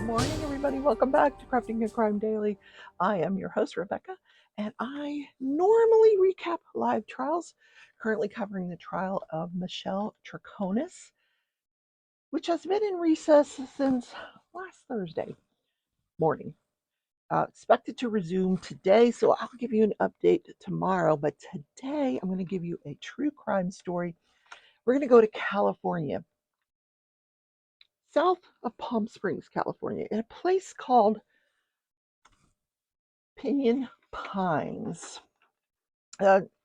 morning, everybody. Welcome back to Crafting and Crime Daily. I am your host, Rebecca, and I normally recap live trials, currently covering the trial of Michelle Troconis, which has been in recess since last Thursday morning. Expected to resume today, so I'll give you an update tomorrow, but today I'm going to give you a true crime story. We're going to go to California, south of Palm Springs, California, in a place called Pinyon Pines.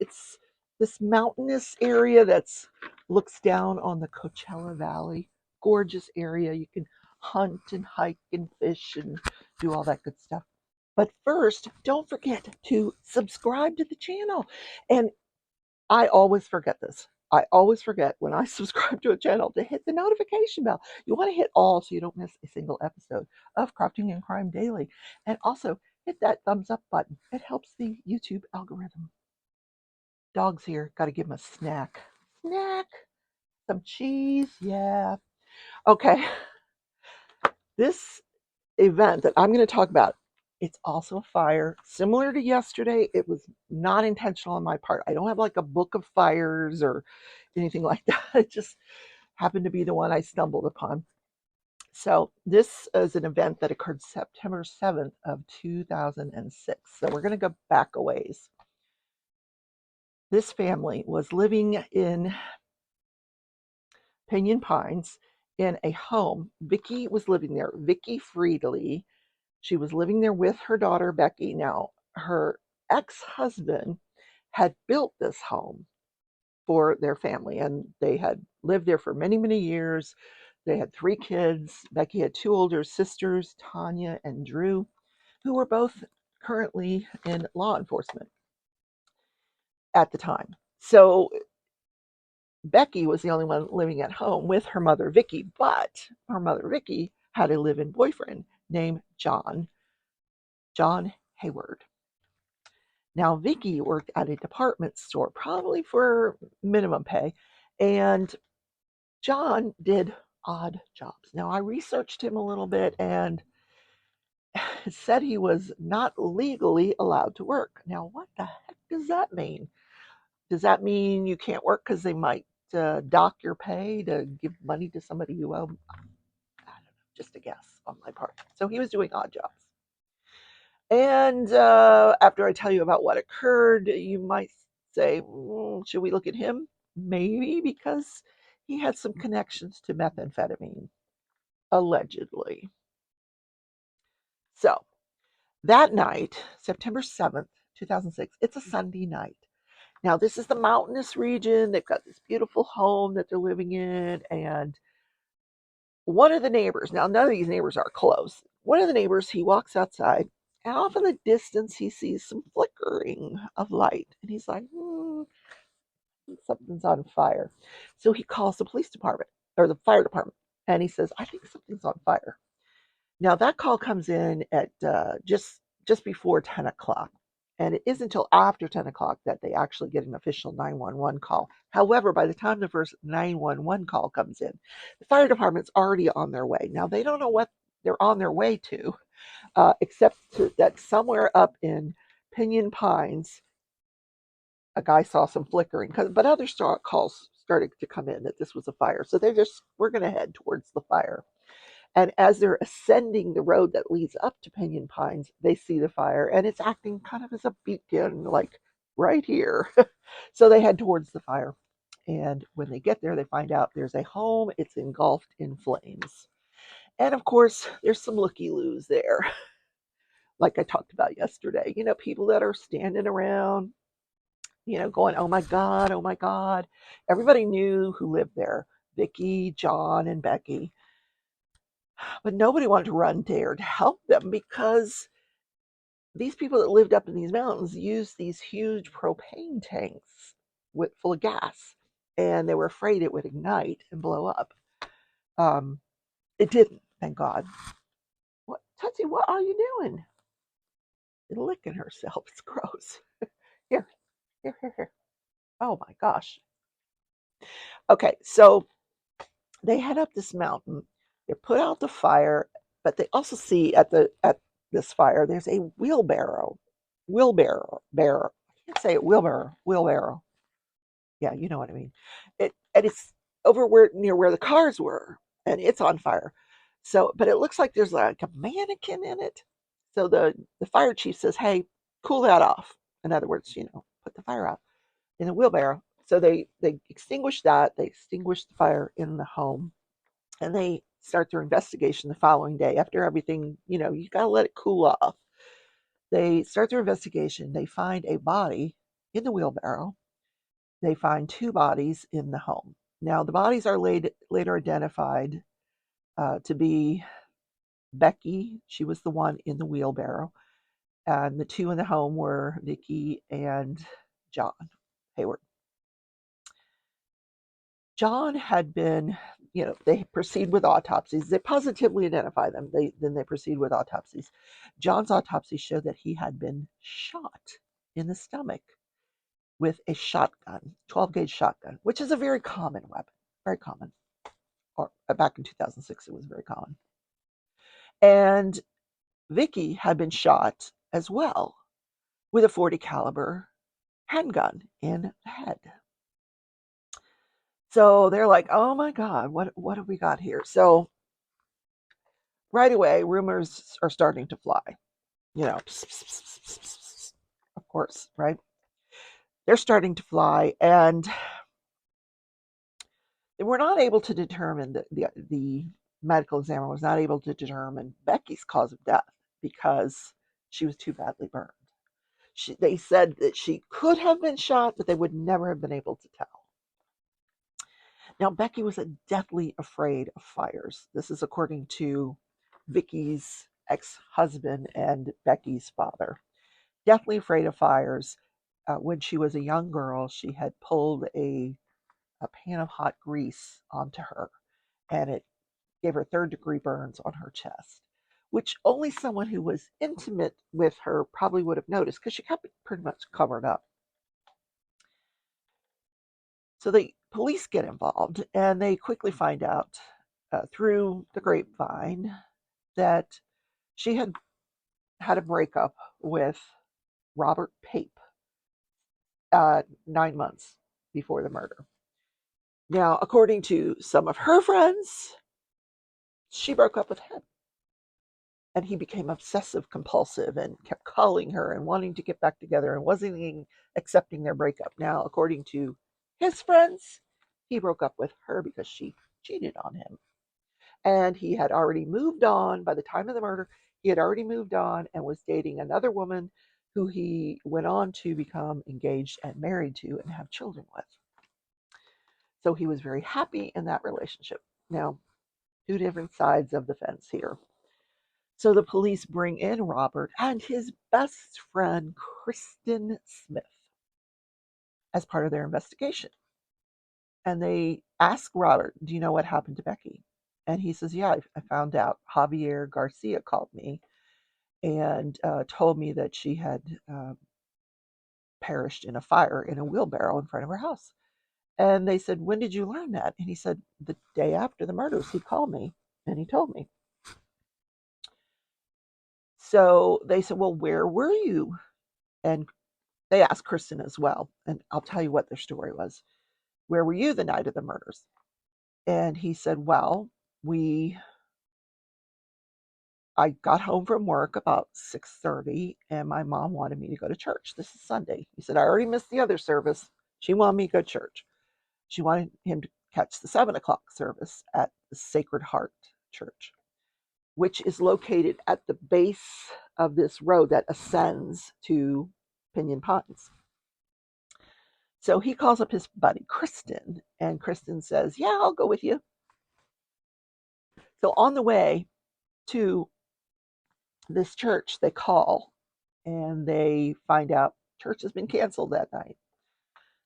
It's this mountainous area that's looks down on the Coachella Valley. Gorgeous area. You can hunt and hike and fish and do all that good stuff. But first, don't forget to subscribe to the channel. And I always forget this. I always forget when I subscribe to a channel to hit the notification bell. You want to hit all so you don't miss a single episode of Crafting and Crime Daily. And also hit that thumbs up button. It helps the YouTube algorithm. Dog's here. Got to give him a snack. Snack. Some cheese. Yeah. Okay. This event that I'm going to talk about, it's also a fire. Similar to yesterday, it was not intentional on my part. I don't have like a book of fires or anything like that. It just happened to be the one I stumbled upon. So this is an event that occurred September 7th of 2006. So we're going to go back a ways. This family was living in Pinyon Pines in a home. Vicki was living there. Vicki Friedli. She was living there with her daughter, Becky. Now, her ex-husband had built this home for their family, and they had lived there for many, many years. They had 3 kids. Becky had 2 older sisters, Tanya and Drew, who were both currently in law enforcement at the time. So Becky was the only one living at home with her mother, Vicki, but her mother, Vicki, had a live-in boyfriend named John Hayward. Now, Vicki worked at a department store, probably for minimum pay, and John did odd jobs. Now, I researched him a little bit and said he was not legally allowed to work. Now, what the heck does that mean? Does that mean you can't work because they might dock your pay to give money to somebody you owe? I don't know, just a guess on my part. So he was doing odd jobs. And after I tell you about what occurred, you might say, should we look at him? Maybe, because he had some connections to methamphetamine, allegedly. So that night, September 7th, 2006, it's a Sunday night. Now, this is the mountainous region. They've got this beautiful home that they're living in. And one of the neighbors, now none of these neighbors are close. One of the neighbors, he walks outside, and off in the distance, he sees some flickering of light. And he's like, something's on fire. So he calls the police department or the fire department. And he says, I think something's on fire. Now, that call comes in at just before 10 o'clock. And it isn't until after 10 o'clock that they actually get an official 911 call. However, by the time the first 911 call comes in, the fire department's already on their way. Now, they don't know what they're on their way to, except that somewhere up in Pinyon Pines, a guy saw some flickering. But other calls started to come in that this was a fire. So we're going to head towards the fire. And as they're ascending the road that leads up to Pinyon Pines, they see the fire, and it's acting kind of as a beacon, like right here. So they head towards the fire. And when they get there, they find out there's a home. It's engulfed in flames. And of course, there's some looky-loos there, like I talked about yesterday. People that are standing around, going, oh my God, oh my God. Everybody knew who lived there: Vicki, John, and Becky. But nobody wanted to run there to help them because these people that lived up in these mountains used these huge propane tanks full of gas, and they were afraid it would ignite and blow up. It didn't, thank God. What, Tootsie, what are you doing? You're licking herself. It's gross. Here. Oh my gosh. Okay, so they head up this mountain. They put out the fire. But they also see at this fire, there's a wheelbarrow. I can't say it, wheelbarrow. Yeah, you know what I mean. And it's over where near where the cars were, and it's on fire. So, but it looks like there's like a mannequin in it. So the fire chief says, "Hey, cool that off." In other words, put the fire out in the wheelbarrow. So they extinguish that. They extinguish the fire in the home, and they start their investigation the following day after everything. You got to let it cool off. They start their investigation. They find a body in the wheelbarrow. They find two bodies in the home. Now, the bodies are later identified to be Becky. She was the one in the wheelbarrow. And the two in the home were Vicki and John Hayward. John had been, they proceed with autopsies. They positively identify them. Then they proceed with autopsies. John's autopsy showed that he had been shot in the stomach with a shotgun, 12-gauge shotgun, which is a very common weapon, very common. Or back in 2006, it was very common. And Vicki had been shot as well with a .40 caliber handgun in the head. So they're like, "Oh my God, what have we got here?" So right away, rumors are starting to fly. Pss, pss, pss, pss, pss, of course, right? They're starting to fly, and they were not able to determine the medical examiner was not able to determine Becky's cause of death because she was too badly burned. They said that she could have been shot, but they would never have been able to tell. Now, Becky was deathly afraid of fires. This is according to Vicky's ex-husband and Becky's father. Deathly afraid of fires. When she was a young girl, she had pulled a pan of hot grease onto her, and it gave her third-degree burns on her chest, which only someone who was intimate with her probably would have noticed because she kept it pretty much covered up. So the police get involved, and they quickly find out through the grapevine that she had had a breakup with Robert Pape 9 months before the murder. Now, according to some of her friends, she broke up with him. And he became obsessive compulsive and kept calling her and wanting to get back together and wasn't even accepting their breakup. Now, according to his friends, he broke up with her because she cheated on him. And he had already moved on by the time of the murder. He had already moved on and was dating another woman who he went on to become engaged and married to and have children with. So he was very happy in that relationship. Now, two different sides of the fence here. So the police bring in Robert and his best friend, Kristen Smith, as part of their investigation. And they ask Robert, "Do you know what happened to Becky?" And he says, "Yeah, I found out. Javier Garcia called me and told me that she had perished in a fire in a wheelbarrow in front of her house." And they said, "When did you learn that?" And he said, "The day after the murders, he called me and he told me." So they said, "Well, where were you?" And they asked Kristen as well. And I'll tell you what their story was. "Where were you the night of the murders?" And he said, "Well, I got home from work about 6:30 and my mom wanted me to go to church. This is Sunday." He said, "I already missed the other service. She wanted me to go to church. She wanted him to catch the 7 o'clock service at the Sacred Heart Church, which is located at the base of this road that ascends to Pinyon Pines." So he calls up his buddy Kristen, and Kristen says, "Yeah, I'll go with you." So on the way to this church, they call and they find out church has been canceled that night.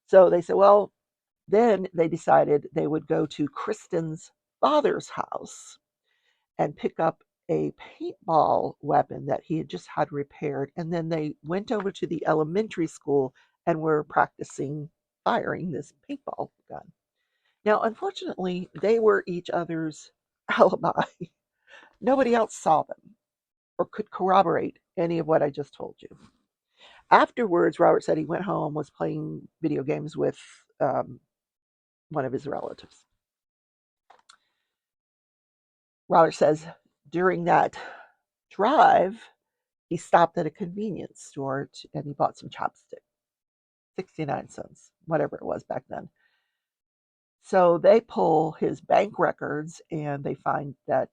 So they said, well, then they decided they would go to Kristen's father's house and pick up a paintball weapon that he had just had repaired. And then they went over to the elementary school and were practicing firing this paintball gun. Now, unfortunately, they were each other's alibi. Nobody else saw them or could corroborate any of what I just told you. Afterwards, Robert said he went home, was playing video games with one of his relatives. Robert says during that drive, he stopped at a convenience store and he bought some chopsticks, 69 cents, whatever it was back then. So they pull his bank records and they find that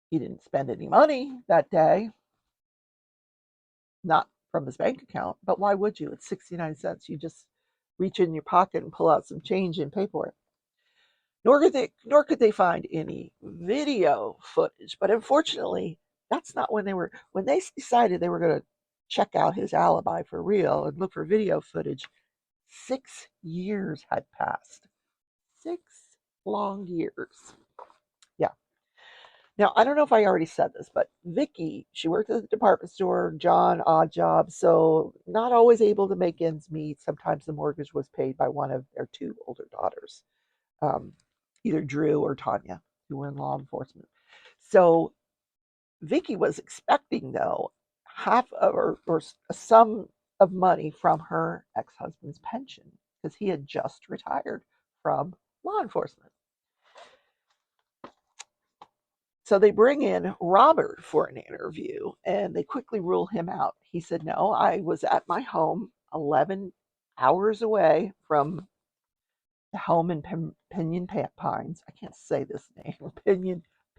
he didn't spend any money that day, not from his bank account, but why would you? It's 69 cents. You just reach in your pocket and pull out some change and pay for it. Nor could they find any video footage. But unfortunately, that's not when they decided they were going to check out his alibi for real and look for video footage. 6 years had passed. 6 long years. Yeah. Now, I don't know if I already said this, but Vicki, she worked at the department store, John, odd job, so not always able to make ends meet. Sometimes the mortgage was paid by one of their 2 older daughters, either Drew or Tanya, who were in law enforcement. So Vicki was expecting, though, half of or a sum of money from her ex-husband's pension because he had just retired from law enforcement. So they bring in Robert for an interview and they quickly rule him out. He said, no, I was at my home 11 hours away from the home in Pinyon Pines. I can't say this name.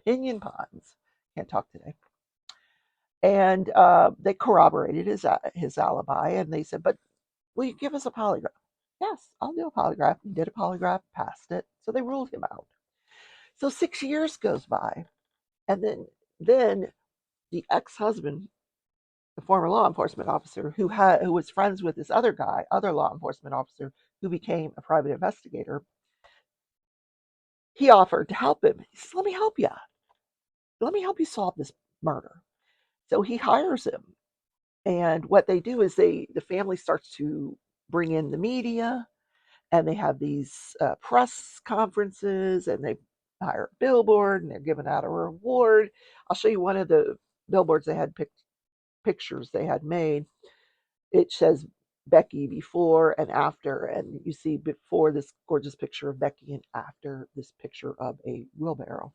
Pinyon Pines. Can't talk today. And they corroborated his alibi and they said, but will you give us a polygraph? Yes, I'll do a polygraph. He did a polygraph, passed it. So they ruled him out. So 6 years goes by. And then the ex-husband, the former law enforcement officer who was friends with this other law enforcement officer who became a private investigator, he offered to help him. He says, let me help you. Let me help you solve this murder. So he hires him. And what they do is the family starts to bring in the media and they have these press conferences and they hire a billboard and they're giving out a reward. I'll show you one of the billboards they had pictures they had made. It says Becky before and after, and you see before this gorgeous picture of Becky and after this picture of a wheelbarrow.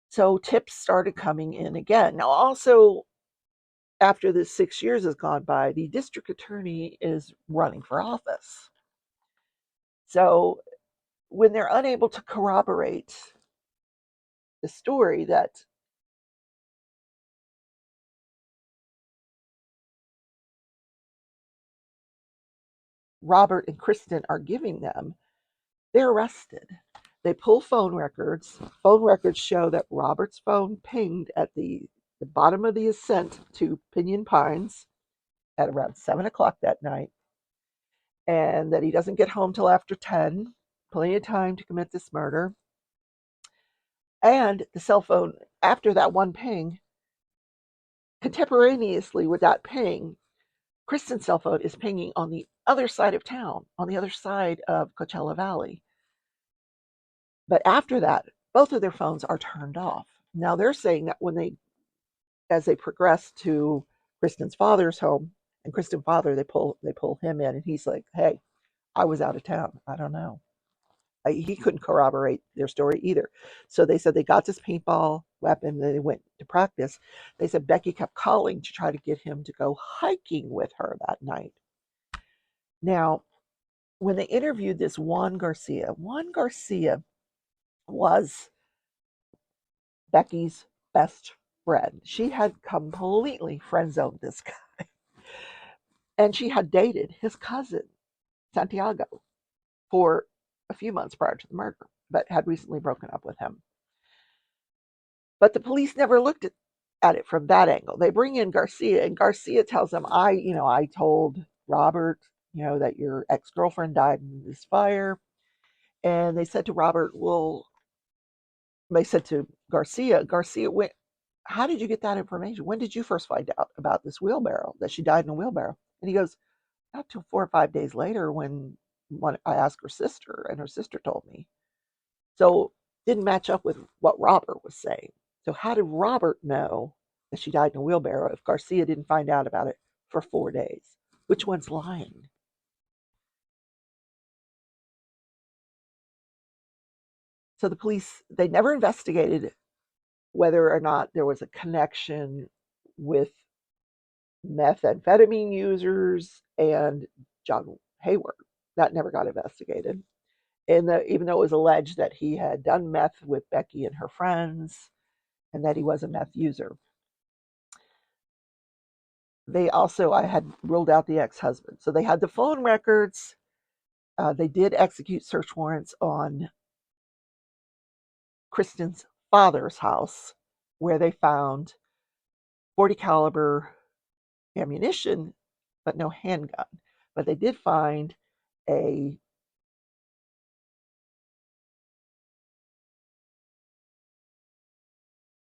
So tips started coming in again. Now also, after this 6 years has gone by, the district attorney is running for office. So when they're unable to corroborate the story that Robert and Kristen are giving them, they're arrested. They pull phone records. Phone records show that Robert's phone pinged at the bottom of the ascent to Pinyon Pines at around 7 o'clock that night, and that he doesn't get home till after 10, plenty of time to commit this murder. And the cell phone, after that one ping, contemporaneously with that ping, Kristen's cell phone is pinging on the other side of town, on the other side of Coachella Valley. But after that, both of their phones are turned off. Now they're saying that as they progress to Kristen's father's home, and Kristen's father, they pull him in, and he's like, "Hey, I was out of town. I don't know." He couldn't corroborate their story either. So they said they got this paintball weapon, and they went to practice. They said Becky kept calling to try to get him to go hiking with her that night. Now, when they interviewed this Juan Garcia was Becky's best friend. She had completely friend zoned this guy. And she had dated his cousin, Santiago, for a few months prior to the murder, but had recently broken up with him. But the police never looked at it from that angle. They bring in Garcia, and Garcia tells them, I told Robert, that your ex-girlfriend died in this fire. And they said to Robert, they said to Garcia, went, how did you get that information? When did you first find out about this wheelbarrow, that she died in a wheelbarrow? And he goes, not till 4 or 5 days later when I asked her sister, and her sister told me. So didn't match up with what Robert was saying. So how did Robert know that she died in a wheelbarrow if Garcia didn't find out about it for 4 days? Which one's lying? So the police, they never investigated whether or not there was a connection with methamphetamine users and John Hayward. That never got investigated. And even though it was alleged that he had done meth with Becky and her friends and that he was a meth user. They also, I had ruled out the ex-husband. So they had the phone records. They did execute search warrants on Kristen's father's house, where they found 40 caliber ammunition, but no handgun. But they did find a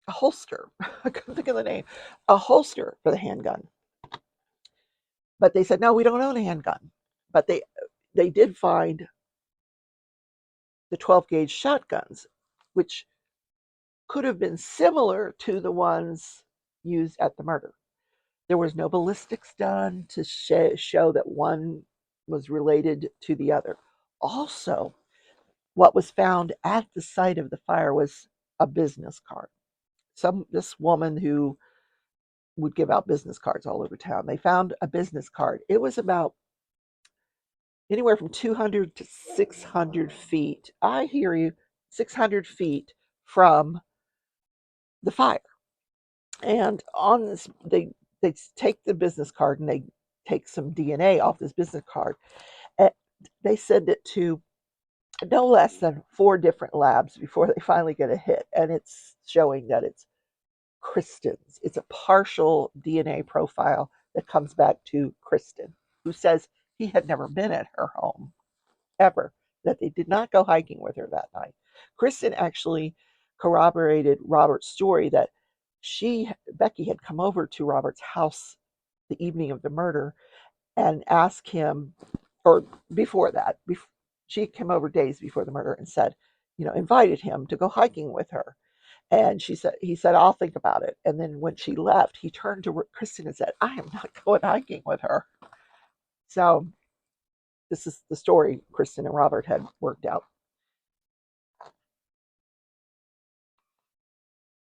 holster. I couldn't think of the name. A holster for the handgun. But they said, no, we don't own a handgun. But they did find the 12 gauge shotguns, which could have been similar to the ones used at the murder. There was no ballistics done to show that one was related to the other. Also, what was found at the site of the fire was a business card. This woman who would give out business cards all over town. They found a business card. It was about anywhere from 200 to 600 feet. I hear you, 600 feet from the fire. And on this, they take the business card and they take some DNA off this business card. And they send it to no less than 4 different labs before they finally get a hit. And it's showing that it's Kristen's. It's a partial DNA profile that comes back to Kristen, who says he had never been at her home ever, that they did not go hiking with her that night. Kristen actually corroborated Robert's story that Becky had come over to Robert's house the evening of the murder and asked him, or before that, she came over days before the murder and said, invited him to go hiking with her. And he said, I'll think about it. And then when she left, he turned to Kristen and said, I am not going hiking with her. So this is the story Kristen and Robert had worked out.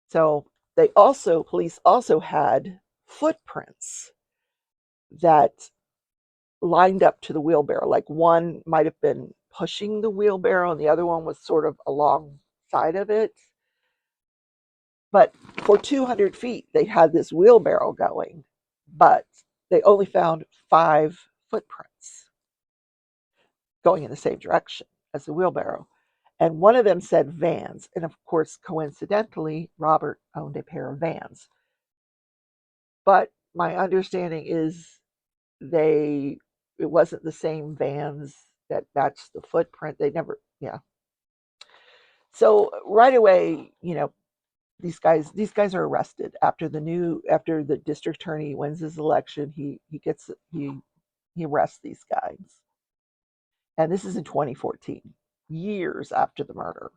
So police also had footprints that lined up to the wheelbarrow. Like one might have been pushing the wheelbarrow and the other one was sort of alongside of it. But for 200 feet, they had this wheelbarrow going, but they only found 5 footprints going in the same direction as the wheelbarrow. And one of them said Vans. And of course, coincidentally, Robert owned a pair of Vans. But my understanding is it wasn't the same Vans that matched the footprint. They never, yeah. So right away, these guys are arrested after the district attorney wins his election. He arrests these guys. And this is in 2014, years after the murder.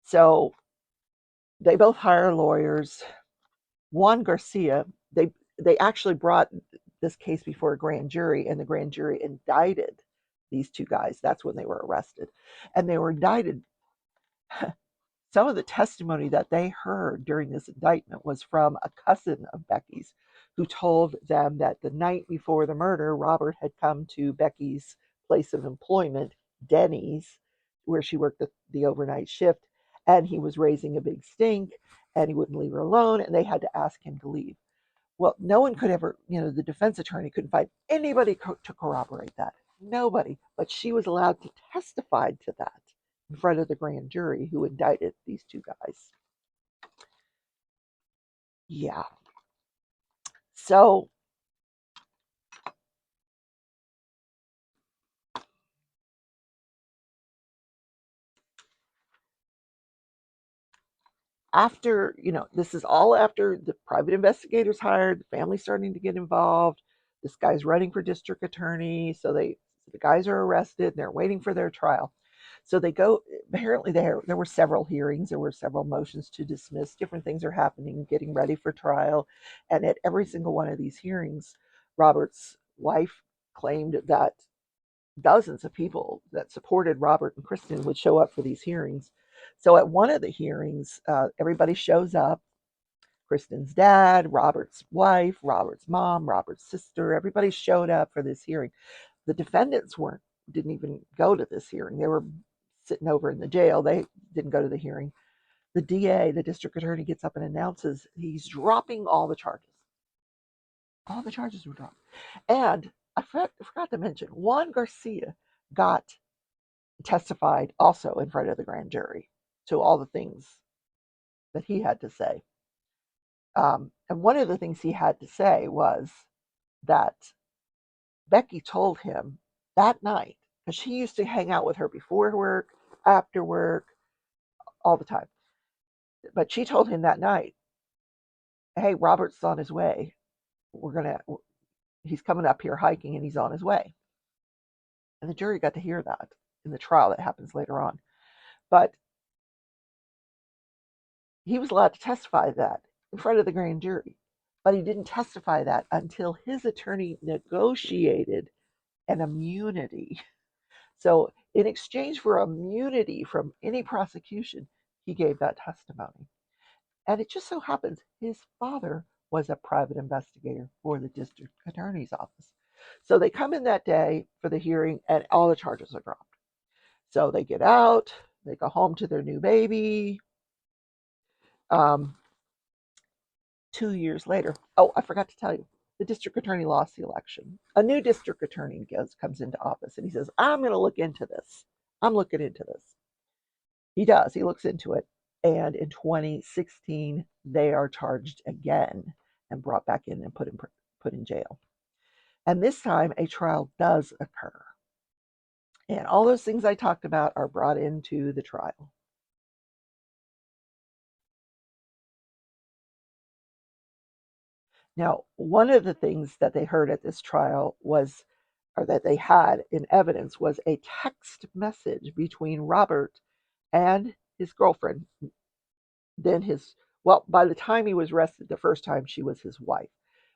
So they both hire lawyers. Juan Garcia, they actually brought this case before a grand jury, and the grand jury indicted these 2 guys. That's when they were arrested. And they were indicted. Some of the testimony that they heard during this indictment was from a cousin of Becky's who told them that the night before the murder, Robert had come to Becky's place of employment, Denny's, where she worked the overnight shift, and he was raising a big stink and he wouldn't leave her alone, and they had to ask him to leave. Well, no one could ever, the defense attorney couldn't find anybody to corroborate that. Nobody. But she was allowed to testify to that in front of the grand jury who indicted these 2 guys. Yeah. So after, this is all after the private investigators hired, the family starting to get involved. This guy's running for district attorney. So the guys are arrested and they're waiting for their trial. So they go, apparently there were several hearings, there were several motions to dismiss, different things are happening, getting ready for trial. And at every single one of these hearings, Robert's wife claimed that dozens of people that supported Robert and Kristen would show up for these hearings. So at one of the hearings, everybody shows up. Kristen's dad, Robert's wife, Robert's mom, Robert's sister, everybody showed up for this hearing. The defendants didn't even go to this hearing. They were sitting over in the jail. They didn't go to the hearing. The DA, the district attorney, gets up and announces he's dropping all the charges. All the charges were dropped. And I forgot to mention, Juan Garcia got testified also in front of the grand jury to all the things that he had to say. And one of the things he had to say was that Becky told him that night, because she used to hang out with her before work, after work, all the time. But she told him that night, hey, Robert's on his way. He's coming up here hiking and he's on his way. And the jury got to hear that in the trial that happens later on. But he was allowed to testify that in front of the grand jury. But he didn't testify that until his attorney negotiated an immunity. So in exchange for immunity from any prosecution, he gave that testimony. And it just so happens his father was a private investigator for the district attorney's office. So they come in that day for the hearing and all the charges are dropped. So they get out, they go home to their new baby. 2 years later, I forgot to tell you, the district attorney lost the election. A new district attorney comes into office and he says, I'm going to look into this. I'm looking into this. He does. He looks into it. And in 2016, they are charged again and brought back in and put in jail. And this time, a trial does occur. And all those things I talked about are brought into the trial. Now, one of the things that they heard at this trial was, or that they had in evidence, was a text message between Robert and his girlfriend. By the time he was arrested the first time, she was his wife.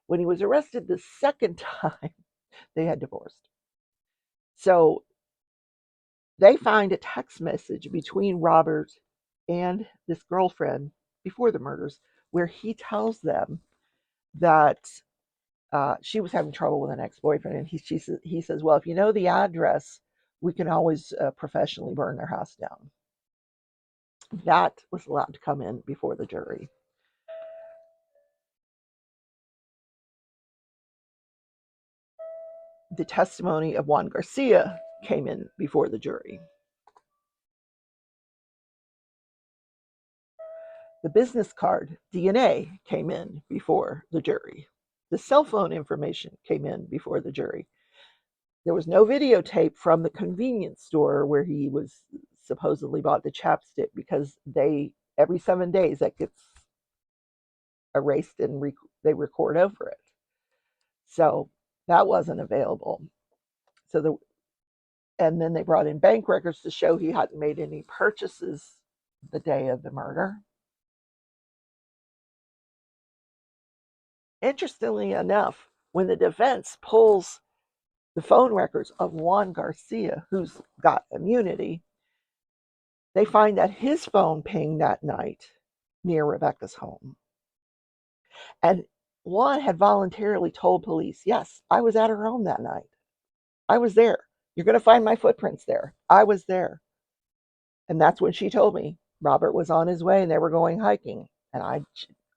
When he was arrested the second time, they had divorced. So they find a text message between Robert and this girlfriend before the murders where he tells them that she was having trouble with an ex-boyfriend, and he says, well, if you know the address, we can always professionally burn their house down. That was allowed to come in before the jury. The testimony of Juan Garcia came in before the jury. The business card DNA came in before the jury. The cell phone information came in before the jury. There was no videotape from the convenience store where he was supposedly bought the chapstick, because every 7 days that gets erased and they record over it. So that wasn't available. And then they brought in bank records to show he hadn't made any purchases the day of the murder. Interestingly enough, when the defense pulls the phone records of Juan Garcia, who's got immunity, they find that his phone pinged that night near Rebecca's home. And Juan had voluntarily told police, yes, I was at her home that night. I was there. You're going to find my footprints there. I was there. And that's when she told me Robert was on his way and they were going hiking. And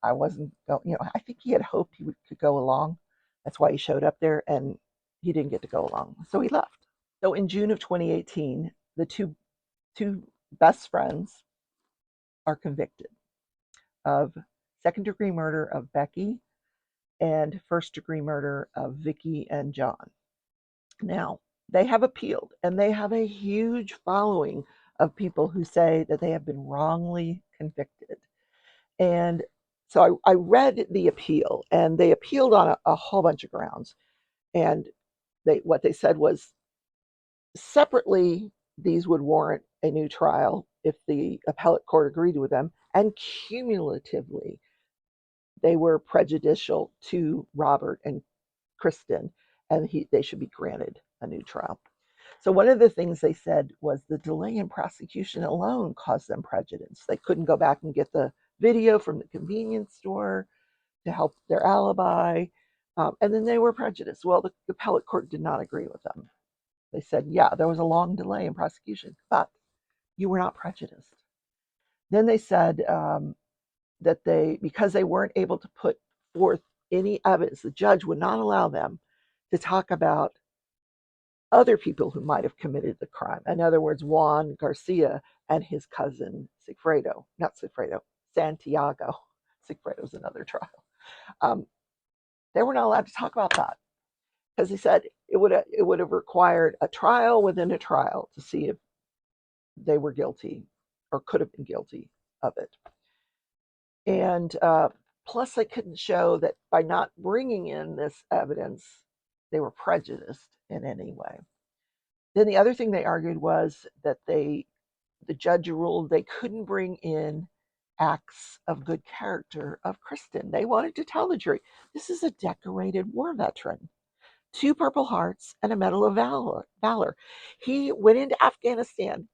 I wasn't going, I think he had hoped he could go along. That's why he showed up there, and he didn't get to go along. So he left. So in June of 2018, the two best friends are convicted of second-degree murder of Becky and first-degree murder of Vicki and John. Now, they have appealed, and they have a huge following of people who say that they have been wrongly convicted. And so I read the appeal, and they appealed on a whole bunch of grounds. And what they said was, separately, these would warrant a new trial if the appellate court agreed with them, and cumulatively they were prejudicial to Robert and Kristen, and they should be granted a new trial. So one of the things they said was the delay in prosecution alone caused them prejudice. They couldn't go back and get the video from the convenience store to help their alibi, and then they were prejudiced. Well, the appellate court did not agree with them. They said, yeah, there was a long delay in prosecution, but you were not prejudiced. Then they said that because they weren't able to put forth any evidence, the judge would not allow them to talk about other people who might have committed the crime. In other words, Juan Garcia and his cousin Santiago. Sigfredo's another trial. They were not allowed to talk about that because he said it would have required a trial within a trial to see if they were guilty or could have been guilty of it. And plus, they couldn't show that by not bringing in this evidence, they were prejudiced in any way. Then the other thing they argued was that the judge ruled they couldn't bring in acts of good character of Kristen. They wanted to tell the jury, this is a decorated war veteran, 2 Purple Hearts and a Medal of Valor. He went into Afghanistan,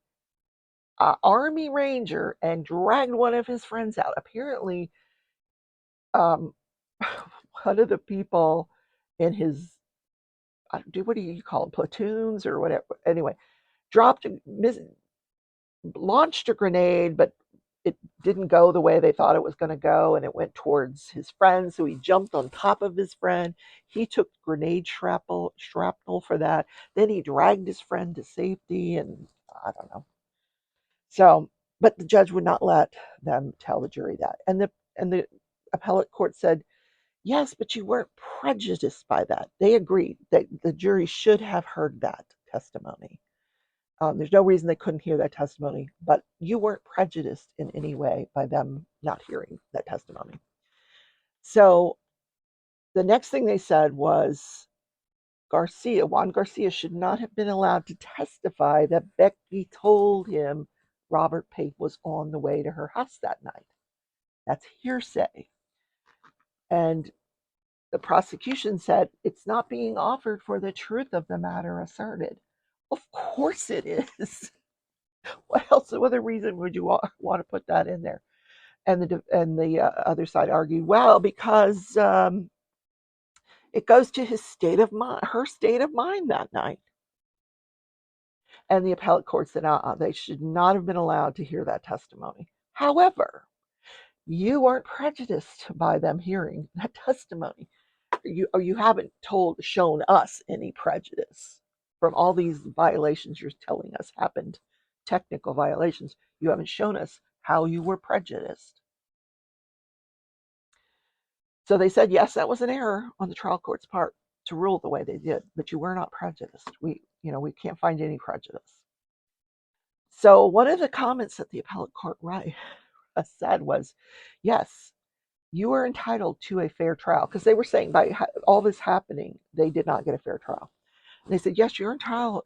Army Ranger, and dragged one of his friends out. Apparently, one of the people in his, what do you call them, platoons or whatever, anyway, launched a grenade, but it didn't go the way they thought it was going to go, and it went towards his friend, so he jumped on top of his friend. He took grenade shrapnel for that. Then he dragged his friend to safety, and I don't know. So, but the judge would not let them tell the jury that. And the appellate court said, yes, but you weren't prejudiced by that. They agreed that the jury should have heard that testimony. There's no reason they couldn't hear that testimony, but you weren't prejudiced in any way by them not hearing that testimony. So the next thing they said was Juan Garcia should not have been allowed to testify that Becky told him Robert Pape was on the way to her house that night. That's hearsay. And the prosecution said it's not being offered for the truth of the matter asserted. Of course it is. What other reason would you want to put that in there? And the other side argued, well, because it goes to his state of mind, her state of mind that night. And the appellate court said, they should not have been allowed to hear that testimony. However, you weren't prejudiced by them hearing that testimony. You haven't shown us any prejudice from all these violations you're telling us happened, technical violations. You haven't shown us how you were prejudiced. So they said, yes, that was an error on the trial court's part to rule the way they did, but you were not prejudiced. We can't find any prejudice. So one of the comments that the appellate court said was, yes, you are entitled to a fair trial, because they were saying by all this happening, they did not get a fair trial. And they said, yes, you're entitled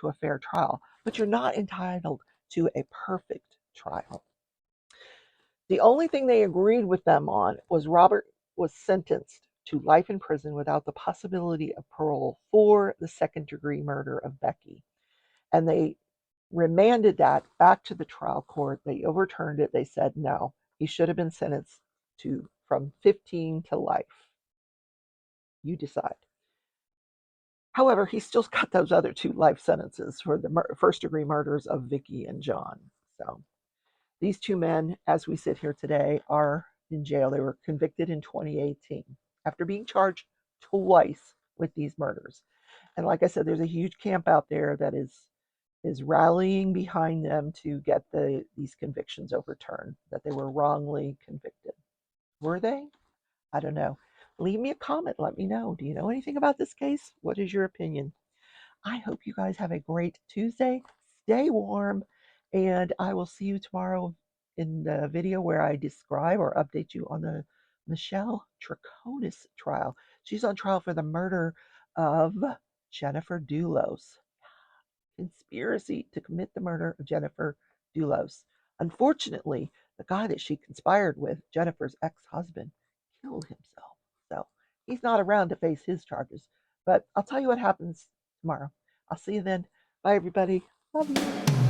to a fair trial, but you're not entitled to a perfect trial. The only thing they agreed with them on was Robert was sentenced to life in prison without the possibility of parole for the second-degree murder of Becky. And they remanded that back to the trial court. They overturned it. They said, no, he should have been sentenced from 15 to life. You decide. However, he still got those other 2 life sentences for the first-degree murders of Vicki and John. So these 2 men, as we sit here today, are in jail. They were convicted in 2018 after being charged twice with these murders. And like I said, there's a huge camp out there that is rallying behind them to get these convictions overturned, that they were wrongly convicted. Were they? I don't know. Leave me a comment. Let me know. Do you know anything about this case? What is your opinion? I hope you guys have a great Tuesday. Stay warm, and I will see you tomorrow in the video where I describe or update you on the Michelle Troconis trial. She's on trial for the murder of Jennifer Dulos. conspiracy to commit the murder of Jennifer Dulos. Unfortunately, the guy that she conspired with, Jennifer's ex-husband, killed himself. So he's not around to face his charges. But I'll tell you what happens tomorrow. I'll see you then. Bye, everybody. Love you.